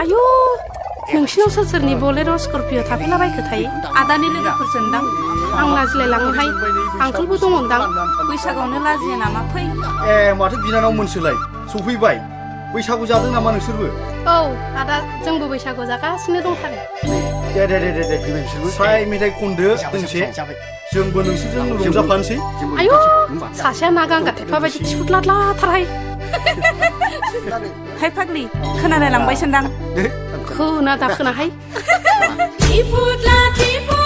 आयु नोंसिनाव सोर सोरनि बलेर' स्करपिय' थाफैलाबायखो थायो आदानि लोगोफोरजोंदां आं लाजिलायलाङोहाय आंखोलबो दङदां बैसागोआवनो लाजिया नामा फै ए माथो बिनानाव मोनसोलाय सफैबाय बैसागु जादों नामा नोंसोरबो औ आदा जोंबो बैसागु जागासिनो दंथारो दे फ्राय मेथाइ खनदो दोंसे जोंबो नोंसोरजों रंजाफानोसै आयु सासेया ना गांगा थेफा बायदि थिफुदलादलाथारहाय हाय फाग्लि खोनालाय लांबायसोनदां खोना दाखोनाहाय थिफुदला थिफुद